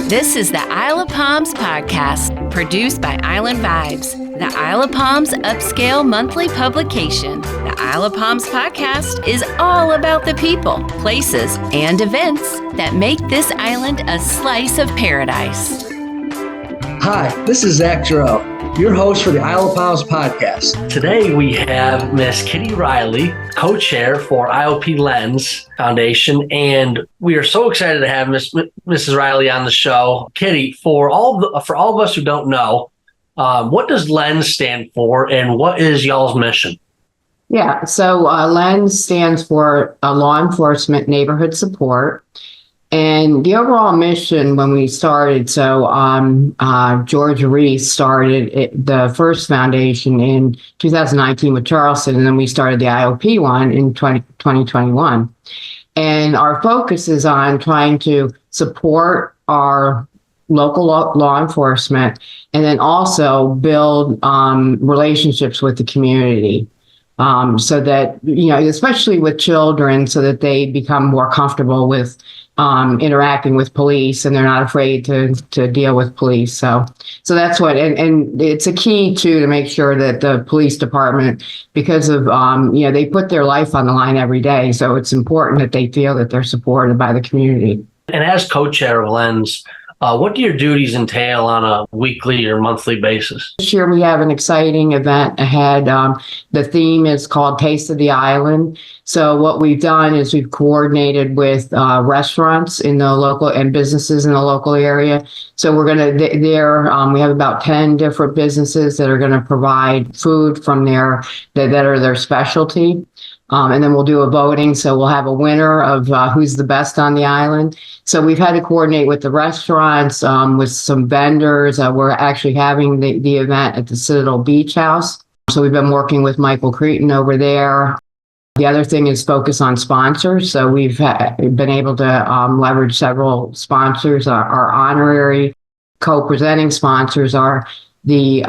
This is the Isle of Palms podcast, produced by Island Vibes, the Isle of Palms upscale monthly publication. The Isle of Palms podcast is all about the people, places, and events that make this island a slice of paradise. Hi, this is Zach Giroux, your host for the Isle of Palms podcast. Today we have Miss Kitty Riley, co-chair for IOP Lens Foundation, and we are so excited to have Mrs. Riley on the show. Kitty, for all of us who don't know, what does Lens stand for, and what is y'all's mission? Yeah, so LENS stands for Law Enforcement Neighborhood Support. And the overall mission when we started, George Reese started the first foundation in 2019 with Charleston, and then we started the IOP one in 2021. And our focus is on trying to support our local law enforcement and then also build relationships with the community. So that, especially with children, so that they become more comfortable with interacting with police and they're not afraid to deal with police. So that's what, and it's a key too, to make sure that the police department, because of, they put their life on the line every day. So it's important that they feel that they're supported by the community. And as co-chair of Lens, what do your duties entail on a weekly or monthly basis? This year we have an exciting event ahead. The theme is called Taste of the Island. So what we've done is we've coordinated with restaurants in the local and businesses in the local area. So we're going to we have about 10 different businesses that are going to provide food from that are their specialty. And then we'll do a voting. So we'll have a winner of who's the best on the island. So we've had to coordinate with the restaurants, with some vendors. We're actually having the event at the Citadel Beach House. So we've been working with Michael Cretin over there. The other thing is focus on sponsors. So we've been able to leverage several sponsors. Our honorary co-presenting sponsors are the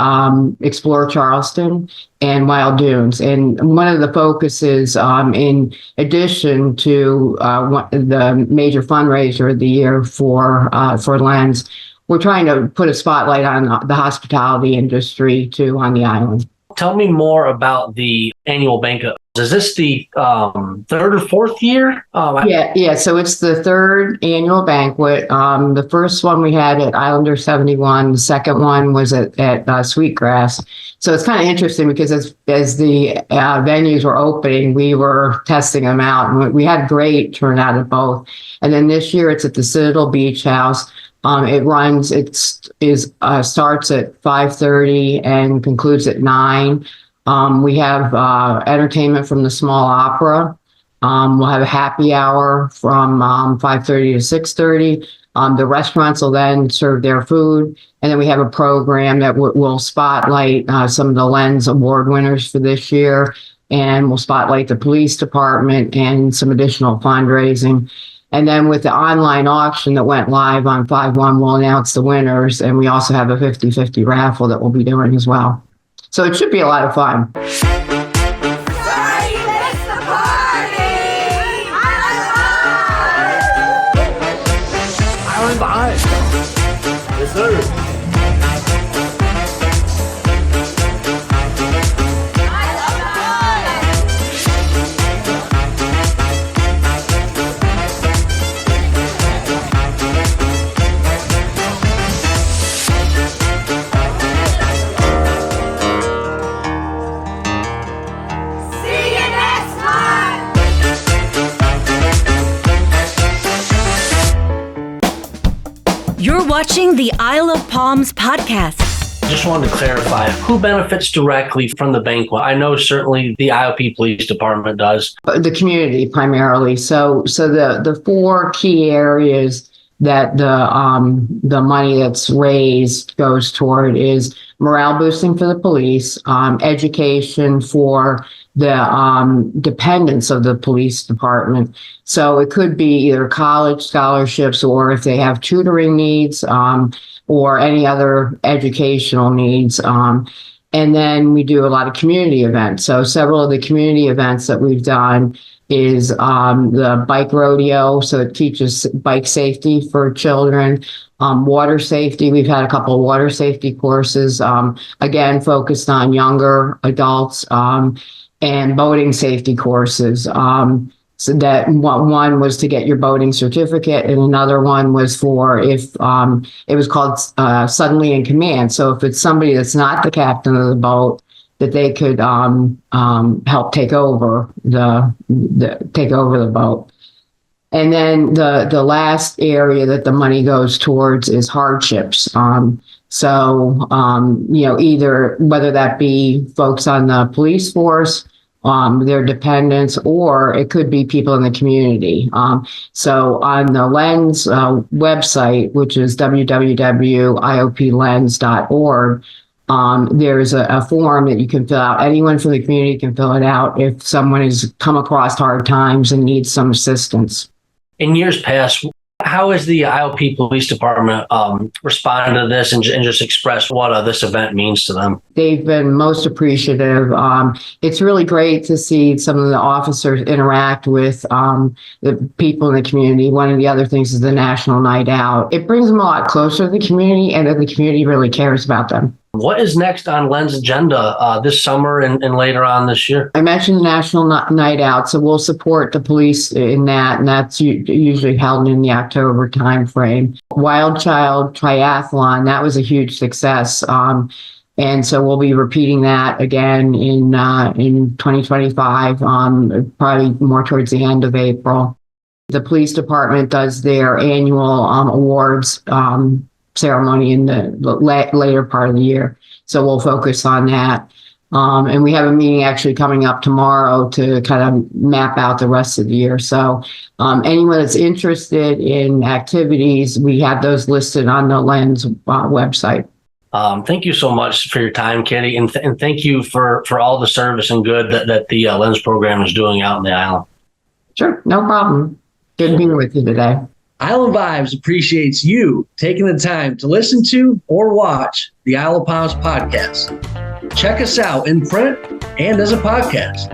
Explore Charleston and Wild Dunes. And one of the focuses, in addition to the major fundraiser of the year for Lens, we're trying to put a spotlight on the hospitality industry too on the island. Tell me more about the annual banquet. Is this the third or fourth year? Yeah. So it's the third annual banquet. The first one we had at Islander 71. The second one was at Sweetgrass. So it's kind of interesting because as the venues were opening, we were testing them out, and we had great turnout at both. And then this year it's at the Citadel Beach House. It starts at 5:30 and concludes at 9. We have entertainment from the small opera. We'll have a happy hour from 5:30 to 6:30. The restaurants will then serve their food. And then we have a program that will spotlight some of the Lens Award winners for this year. And we'll spotlight the police department and some additional fundraising. And then with the online auction that went live on 5/1, we'll announce the winners. And we also have a 50-50 raffle that we'll be doing as well. So it should be a lot of fun. Sorry, you missed the party! Island Vibes. Yes, sir. You're watching the Isle of Palms podcast. Just wanted to clarify, who benefits directly from the banquet? I know certainly the IOP Police Department does. The community primarily. So the four key areas that the money that's raised goes toward is morale boosting for the police, education for the dependents of the police department. So it could be either college scholarships, or if they have tutoring needs, or any other educational needs. And then we do a lot of community events. So several of the community events that we've done is the bike rodeo. So it teaches bike safety for children. Water safety, we've had a couple of water safety courses, again, focused on younger adults, and boating safety courses. So that one was to get your boating certificate, and another one was for if it was called suddenly in command. So if it's somebody that's not the captain of the boat, that they could help take over the boat. And then the last area that the money goes towards is hardships. Either whether that be folks on the police force, their dependents, or it could be people in the community. So on the Lens website, which is www.ioplens.org, there's a form that you can fill out. Anyone from the community can fill it out if someone has come across hard times and needs some assistance. In years past, how has the IOP Police Department responded to this and just expressed what this event means to them? They've been most appreciative. It's really great to see some of the officers interact with the people in the community. One of the other things is the National Night Out. It brings them a lot closer to the community, and that the community really cares about them. What is next on Len's agenda this summer and later on this year? I mentioned the National Night Out, so we'll support the police in that, and that's usually held in the October timeframe. Wild Child Triathlon, that was a huge success, and so we'll be repeating that again in 2025, probably more towards the end of April. The police department does their annual awards ceremony in the later part of the year. So we'll focus on that. And we have a meeting actually coming up tomorrow to kind of map out the rest of the year. So anyone that's interested in activities, we have those listed on the Lens website. Thank you so much for your time, Kitty. And thank you for all the service and good that the Lens program is doing out in the island. Sure, no problem. Good being with you today. Island Vibes appreciates you taking the time to listen to or watch the Isle of Palms podcast. Check us out in print and as a podcast.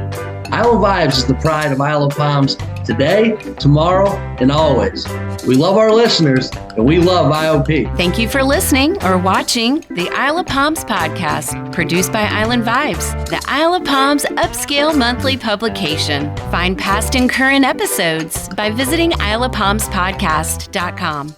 Island Vibes is the pride of Isle of Palms today, tomorrow, and always. We love our listeners, and we love IOP. Thank you for listening or watching the Isle of Palms podcast, produced by Island Vibes, the Isle of Palms upscale monthly publication. Find past and current episodes by visiting isleofpalmspodcast.com.